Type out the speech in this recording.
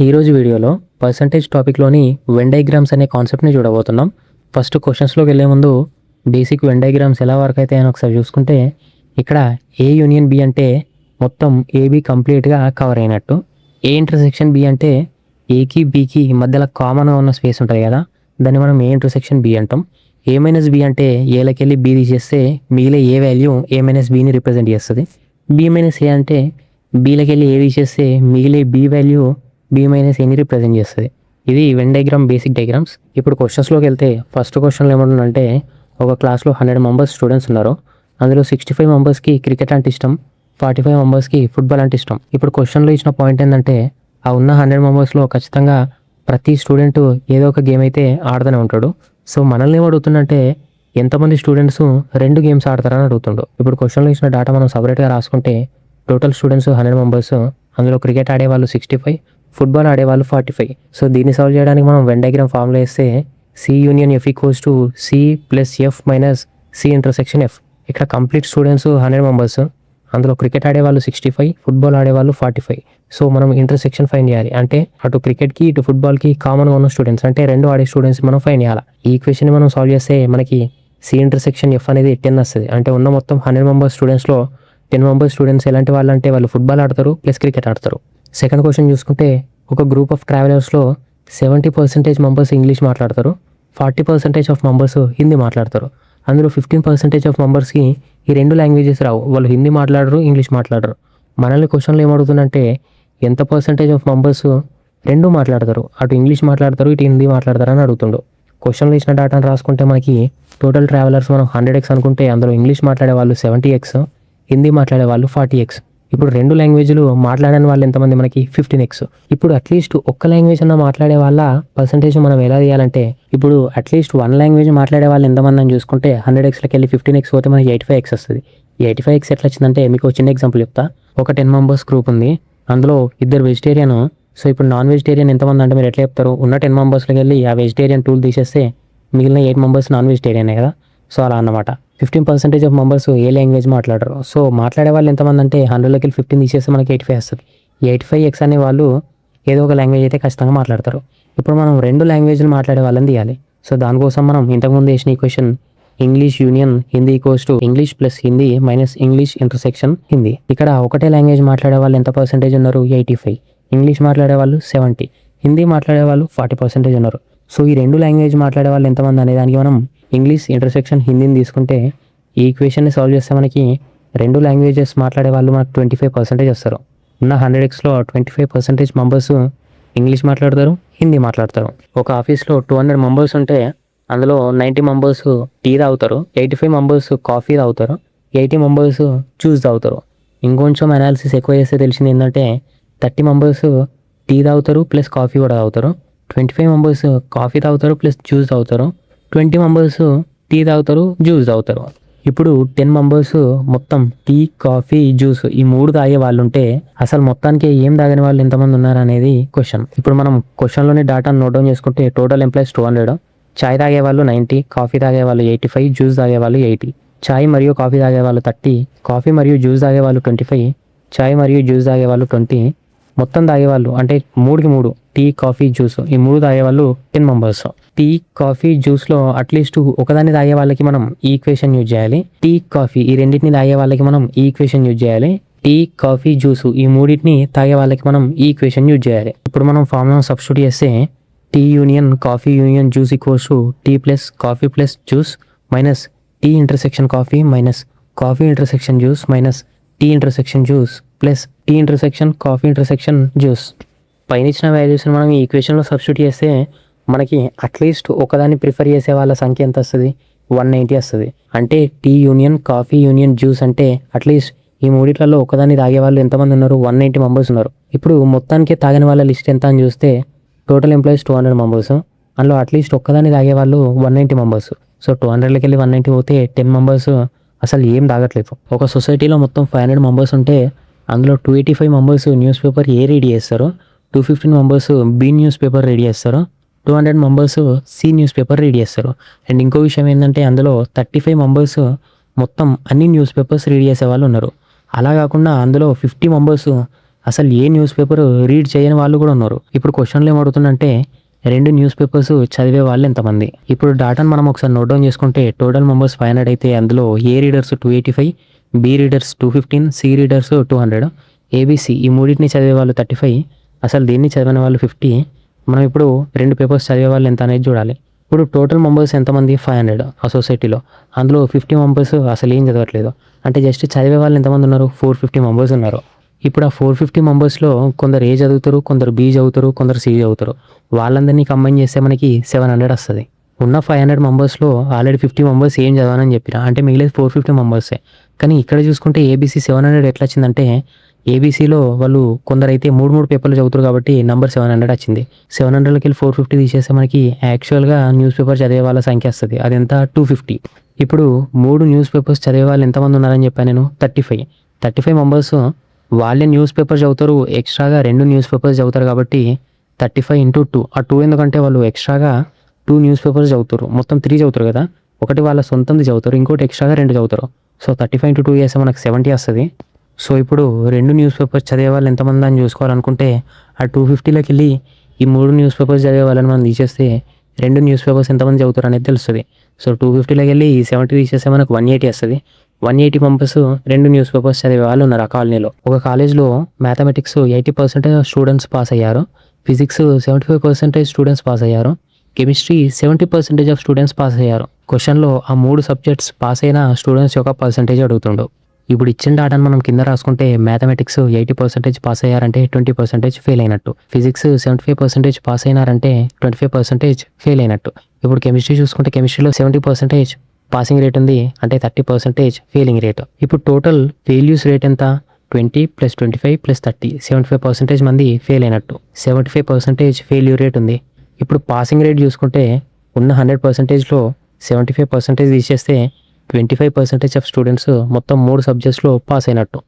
ఈరోజు వీడియోలో percentage టాపిక్లోని Venn diagrams అనే కాన్సెప్ట్ని చూడబోతున్నాం. ఫస్ట్ క్వశ్చన్స్లోకి వెళ్ళే ముందు బేసిక్ వెన్ డయాగ్రామ్స్ ఎలా వర్క్ అవుతాయని ఒకసారి చూసుకుంటే, ఇక్కడ ఏ యూనియన్ బి అంటే మొత్తం ఏబి కంప్లీట్గా కవర్ అయినట్టు, ఏ ఇంటర్సెక్షన్ బి అంటే ఏకి బికి మధ్యలో కామన్గా ఉన్న స్పేస్ ఉంటుంది కదా, దాన్ని మనం ఏ ఇంటర్సెక్షన్ బి అంటాం. ఏ మైనస్ బి అంటే ఏలకెళ్ళి బి తీసేస్తే మిగిలే ఏ వాల్యూ ఏ మైనస్ బిని రిప్రజెంట్ చేస్తుంది. బి మైనస్ ఏ అంటే బీలకెళ్ళి ఏ తీసేస్తే మిగిలే బి వాల్యూ బి మైనస్ ఏని రిప్రజెంట్ చేస్తుంది. ఇది వెన్ డయాగ్రామ్ బేసిక్ డయాగ్రామ్స్. ఇప్పుడు క్వశ్చన్స్లోకి వెళ్తే ఫస్ట్ క్వశ్చన్లో ఏమంటుందంటే, ఒక క్లాస్లో 100 మెంబర్స్ స్టూడెంట్స్ ఉన్నారు. అందులో 65 మెంబర్స్కి క్రికెట్ అంటే ఇష్టం, 45 మెంబర్స్కి ఫుట్బాల్ అంటే ఇష్టం. ఇప్పుడు క్వశ్చన్లో ఇచ్చిన పాయింట్ ఏంటంటే, ఆ ఉన్న 100 మెంబర్స్లో ఖచ్చితంగా ప్రతి స్టూడెంట్ ఏదో ఒక గేమ్ అయితే ఆడుతూనే ఉంటాడు. సో మనల్ని ఏమడుగుతుందంటే, ఎంతమంది స్టూడెంట్స్ 2 గేమ్స్ ఆడతారని అడుగుతుండు. ఇప్పుడు క్వశ్చన్లో ఇచ్చిన డేటా మనం సపరేట్గా రాసుకుంటే, టోటల్ స్టూడెంట్స్ 100 మెంబర్స్, అందులో క్రికెట్ ఆడేవాళ్ళు 65, ఫుట్బాల్ ఆడేవాళ్ళు 45. సో దీన్ని సాల్వ్ చేయడానికి మనం వెన్ డయాగ్రామ్ ఫార్ములా వేస్తే C union F equals to C plus F minus C intersection F. ఇక్కడ కంప్లీట్ స్టూడెంట్స్ 100 మెంబర్స్, అందులో క్రికెట్ ఆడేవాళ్ళు 65, ఫుట్బాల్ ఆడేవాళ్ళు 45. సో మనం ఇంటర్సెక్షన్ ఫైండ్ చేయాలి. అంటే అటు క్రికెట్కి ఇటు ఫుట్బాల్కి కామన్గా ఉన్న స్టూడెంట్స్, అంటే 2 ఆడే స్టూడెంట్స్ మనం ఫైండ్ చేయాలి. ఈ ఈక్వేషన్ మనం సాల్వ్ చేస్తే మనకి సి ఇంటర్సెక్షన్ ఎఫ్ అనేది 10 వస్తుంది. అంటే ఉన్న మొత్తం 100 మెంబర్స్ స్టూడెంట్స్లో 10 మెంబర్స్ స్టూడెంట్స్ ఎలాంటి వాళ్ళు అంటే వాళ్ళు ఫుట్బాల్ ఆడతారు ప్లస్ క్రికెట్ ఆడతారు. సెకండ్ క్వశ్చన్ చూసుకుంటే, ఒక గ్రూప్ ఆఫ్ ట్రావెలర్స్లో 70% మెంబర్స్ ఇంగ్లీష్ మాట్లాడతారు, 40% ఆఫ్ మెంబర్స్ హిందీ మాట్లాడతారు. అందులో 15% ఆఫ్ మెంబర్స్కి ఈ 2 లాంగ్వేజెస్ రావు, వాళ్ళు హిందీ మాట్లాడరు, ఇంగ్లీష్ మాట్లాడరు. మనల్ని క్వశ్చన్లో ఏమడుగుతుందంటే, ఎంత పర్సంటేజ్ ఆఫ్ మెంబర్స్ 2 మాట్లాడతారు, అటు ఇంగ్లీష్ మాట్లాడతారు ఇటు హిందీ మాట్లాడతారు అని అడుగుతుండు. క్వశ్చన్లో ఇచ్చిన డేటాను రాసుకుంటే మనకి టోటల్ ట్రావెలర్స్ మనం 100x అనుకుంటే, అందులో ఇంగ్లీష్ మాట్లాడే వాళ్ళు 70x, హిందీ మాట్లాడే వాళ్ళు 40x. ఇప్పుడు 2 లాంగ్వేజ్లు మాట్లాడని వాళ్ళు ఎంతమంది మనకి 15x. ఇప్పుడు అట్లీస్ట్ ఒక్క లాంగ్వేజ్ అన్న మాట్లాడే వాళ్ళ పర్సంటేజ్ మనం ఎలా తీయాలంటే, ఇప్పుడు అట్లీస్ట్ 1 లాంగ్వేజ్ మాట్లాడే వాళ్ళు ఎంతమంది అని చూసుకుంటే 100xకి వెళ్ళి 15x పోతే మనకి 85x వస్తుంది. ఈ 85x ఎట్లా వచ్చిందంటే, మీకు చిన్న ఎగ్జాంపుల్ చెప్తా. ఒక 10 మెంబర్స్ గ్రూప్ ఉంది, అందులో 2 వెజిటేరియన్. సో ఇప్పుడు నాన్ వెజిటేరియన్ ఎంతమంది అంటే మీరు ఎట్లా చెప్తారు, ఉన్న 10 మెంబర్స్లోకి వెళ్ళి ఆ వెజిటేరియన్ టూల్ తీసేస్తే మిగిలిన 8 మెంబర్స్ నాన్ వెజిటేరియనే కదా. సో అలా అన్నమాట. 15% ఆఫ్ మెంబర్స్ ఏ లాంగ్వేజ్ మాట్లాడరు. సో మాట్లాడే వాళ్ళు ఎంతమంది అంటే 100లోకి 15 తీసేస్తే మనకి 85 వస్తుంది. ఈ 85x అనే వాళ్ళు ఏదో ఒక లాంగ్వేజ్ అయితే ఖచ్చితంగా మాట్లాడతారు. ఇప్పుడు మనం 2 లాంగ్వేజ్లు మాట్లాడే వాళ్ళని తీయాలి. సో దానికోసం మనం ఇంతకుముందు వేసిన equation English union Hindi equals to English plus Hindi minus English intersection Hindi. ఇక్కడ ఒకటే లాంగ్వేజ్ మాట్లాడే వాళ్ళు ఎంత పర్సెంటేజ్ ఉన్నారు, 85. ఇంగ్లీష్ మాట్లాడే వాళ్ళు 70, హిందీ మాట్లాడే వాళ్ళు 40% ఉన్నారు. సో ఈ 2 లాంగ్వేజ్ మాట్లాడే వాళ్ళు ఎంతమంది అనే దానికి మనం ఇంగ్లీష్ ఇంటర్సెక్షన్ హిందీని తీసుకుంటే, ఈ ఈక్వేషన్ని సాల్వ్ చేస్తే మనకి 2 లాంగ్వేజెస్ మాట్లాడే వాళ్ళు మనకు 25% వస్తారు. ఉన్న 100xలో 25% మెంబర్స్ ఇంగ్లీష్ మాట్లాడతారు, హిందీ మాట్లాడతారు. ఒక ఆఫీస్లో 200 మెంబర్స్ ఉంటే అందులో 90 మెంబర్స్ టీ తాగుతారు, 85 మెంబర్స్ కాఫీ తాగుతారు, 80 మెంబర్స్ జ్యూస్ తాగుతారు. ఇంకొంచెం అనాలిసిస్ ఎక్కువ చేస్తే తెలిసింది ఏంటంటే, 30 మెంబర్స్ టీ తాగుతారు ప్లస్ కాఫీ కూడా తాగుతారు, 25 మెంబర్స్ కాఫీ తాగుతారు ప్లస్ జ్యూస్ తాగుతారు, 20 మెంబర్స్ టీ తాగుతారు జ్యూస్ తాగుతారు. ఇప్పుడు 10 మెంబర్స్ మొత్తం టీ కాఫీ జ్యూస్ ఈ 3 తాగే వాళ్ళు ఉంటే, అసలు మొత్తానికి ఏం తాగని వాళ్ళు ఎంతమంది ఉన్నారు అనేది క్వశ్చన్. ఇప్పుడు మనం క్వశ్చన్లోని డేటాను నోట్ డౌన్ చేసుకుంటే, టోటల్ ఎంప్లాయీస్ 200, చాయ్ తాగే వాళ్ళు 90, కాఫీ తాగే వాళ్ళు 85, జ్యూస్ తాగే వాళ్ళు 80. చాయ్ మరియు కాఫీ తాగే వాళ్ళు 30, కాఫీ మరియు జ్యూస్ తాగే వాళ్ళు 25, చాయ్ మరియు జ్యూస్ తాగే వాళ్ళు 20. మొత్తం తాగేవాళ్ళు అంటే 3కి 3 టీ కాఫీ జ్యూస్ ఈ 3 తాగేవాళ్ళు 10 మెంబర్స్. టీ కాఫీ జ్యూస్లో అట్లీస్ట్ ఒకదాన్ని తాగే వాళ్ళకి మనం ఈ ఈక్వేషన్ యూజ్ చేయాలి. టీ కాఫీ ఈ రెండింటిని తాగే వాళ్ళకి మనం ఈ ఈక్వేషన్ యూజ్ చేయాలి. టీ కాఫీ జ్యూస్ ఈ 3టిని తాగే వాళ్ళకి మనం ఈ ఈక్వేషన్ యూజ్ చేయాలి. ఇప్పుడు మనం ఫార్ములా సబ్స్టిట్యూట్ చేస్తే, tea union coffee union juice equals to tea plus coffee plus juice minus tea intersection coffee minus coffee intersection juice minus tea intersection juice plus tea intersection coffee intersection juice. పైన ఇచ్చిన వాల్యూస్ని మనం ఈ ఈక్వేషన్లో substitute చేస్తే మనకి at least ఒకదాన్ని prefer చేసే వాళ్ళ సంఖ్య ఎంత వస్తుంది, 190 వస్తుంది. అంటే tea union coffee union juice అంటే అట్లీస్ట్ ఈ 3టిలలో ఒకదాన్ని తాగే వాళ్ళు ఎంతమంది ఉన్నారు, 190 మెంబర్స్ ఉన్నారు. ఇప్పుడు మొత్తానికి తాగని వాళ్ళ లిస్ట్ ఎంత అని చూస్తే, టోటల్ ఎంప్లాయీస్ 200 మెంబర్స్, అందులో అట్లీస్ట్ ఒక్కదాన్ని తాగే వాళ్ళు 190 మెంబర్స్. సో 200లోకి వెళ్ళి 190 పోతే 10 మెంబర్స్ అసలు ఏం తాగట్లేదు. ఒక సొసైటీలో మొత్తం 500 మెంబర్స్ ఉంటే అందులో 285 members newspaper A read చేస్తారు, 215 members B newspaper read చేస్తారు, 200 members C newspaper read చేస్తారు. అండ్ ఇంకో విషయం ఏంటంటే, అందులో 35 మెంబర్స్ మొత్తం అన్ని న్యూస్ పేపర్స్ రీడ్ చేసే వాళ్ళు ఉన్నారు. అలా కాకుండా అందులో 50 మెంబర్స్ అసలు ఏ న్యూస్ పేపర్ రీడ్ చేయని వాళ్ళు కూడా ఉన్నారు. ఇప్పుడు క్వశ్చన్లు ఏమడుగుతుందంటే 2 న్యూస్ పేపర్స్ చదివే వాళ్ళు ఎంతమంది? ఇప్పుడు డాటాను మనం ఒకసారి నోట్ డౌన్ చేసుకుంటే టోటల్ మెంబర్స్ 500 అయితే అందులో A readers 285, B readers 215, C readers 200, ABC ఈ మూడింటిని చదివే వాళ్ళు 35, అసలు దీన్ని చదివిన వాళ్ళు 50. మనం ఇప్పుడు 2 పేపర్స్ చదివే వాళ్ళు ఎంత అనేది చూడాలి. ఇప్పుడు టోటల్ మెంబర్స్ ఎంతమంది? 500 ఆ సొసైటీలో. అందులో 50 మెంబర్స్ అసలు ఏం చదవట్లేదు. అంటే జస్ట్ చదివే వాళ్ళు ఎంతమంది ఉన్నారు? 450 మెంబర్స్ ఉన్నారు. ఇప్పుడు ఆ 450 మెంబర్స్లో కొందరు ఏ చదువుతారు, కొందరు బి చదువుతారు, కొందరు సి చదువుతారు. వాళ్ళందరినీ కంబైన్ చేస్తే మనకి 700 వస్తుంది. ఉన్న 500 మెంబర్స్లో ఆల్రెడీ 50 మెంబర్స్ ఏం చదవనని చెప్పిన, అంటే మిగిలేదు 450 మెంబర్సే. కానీ ఇక్కడ చూసుకుంటే ఏబీసీ 700 ఎట్లా వచ్చిందంటే ఏబీసీలో వాళ్ళు కొందరైతే 3 పేపర్లు చదువుతారు కాబట్టి నెంబర్ 700 వచ్చింది. 700లోకి వెళ్ళి 450 తీసేస్తే మనకి యాక్చువల్గా న్యూస్ పేపర్ చదివే వాళ్ళ సంఖ్య వస్తుంది. అది ఎంత? 250. ఇప్పుడు 3 న్యూస్ పేపర్స్ చదివే వాళ్ళు ఎంతమంది ఉన్నారని చెప్పాను నేను? 35 మెంబర్స్ వాళ్ళే న్యూస్ పేపర్ చదువుతారు, ఎక్స్ట్రాగా 2 న్యూస్ పేపర్స్ చదువుతారు కాబట్టి 35 × 2. ఆ 2 ఎందుకంటే వాళ్ళు ఎక్స్ట్రాగా 2 న్యూస్ పేపర్స్ చదువుతారు, మొత్తం 3 చదువుతారు కదా. ఒకటి వాళ్ళ సొంతంది చదువుతారు, ఇంకోటి ఎక్స్ట్రాగా 2 చదువుతారు. సో 35 × 2 చేస్తే మనకు 70 వస్తుంది. సో ఇప్పుడు 2 న్యూస్ పేపర్స్ చదివే వాళ్ళు ఎంతమంది అని చూసుకోవాలనుకుంటే ఆ 250లోకి వెళ్ళి ఈ 3 న్యూస్ పేపర్స్ చదివే వాళ్ళని మనం తీసేస్తే 2 న్యూస్ పేపర్స్ ఎంతమంది చదువుతారు అనేది తెలుస్తుంది. సో 250లోకి వెళ్ళి ఈ 70 తీసేస్తే మనకు 180 వస్తుంది. 180 మెంబర్స్ 2 న్యూస్ పేపర్స్ చదివే వాళ్ళు ఉన్నారు ఆ కాలనీలో. ఒక కాలేజ్లో మ్యాథమెటిక్స్ 80% స్టూడెంట్స్ పాస్ అయ్యారు, ఫిజిక్స్ 75% స్టూడెంట్స్ పాస్ అయ్యారు, కెమిస్ట్రీ 70% ఆఫ్ స్టూడెంట్స్ పాస్ అయ్యారు. క్వశ్చన్లో ఆ 3 సబ్జెక్ట్స్ పాస్ అయిన స్టూడెంట్స్ యొక్క పర్సంటేజ్ అడుగుతుండు. ఇప్పుడు ఇచ్చిన డాటాను మనం కింద రాసుకుంటే మ్యాథమెటిక్స్ 80% పాస్ అయ్యారంటే 20% ఫెయిల్ అయినట్టు, ఫిజిక్స్ 75% పాస్ అయినారంటే 25% ఫెయిల్ అయినట్టు. ఇప్పుడు కెమిస్ట్రీ చూసుకుంటే కెమిస్ట్రీలో 70% పాసింగ్ రేట్ ఉంది, అంటే 30% ఫెయిలింగ్ రేట్. ఇప్పుడు టోటల్ ఫెయిల్యూస్ రేట్ ఎంత? 20 + 25 + 30, 75% మంది ఫెయిల్ అయినట్టు, 75% ఫెయిల్యూర్ రేట్ ఉంది. ఇప్పుడు పాసింగ్ రేట్ చూసుకుంటే ఉన్న 100%లో 75% తీసేస్తే 25% ఆఫ్ స్టూడెంట్స్ మొత్తం 3 సబ్జెక్ట్స్లో పాస్ అయినట్టు.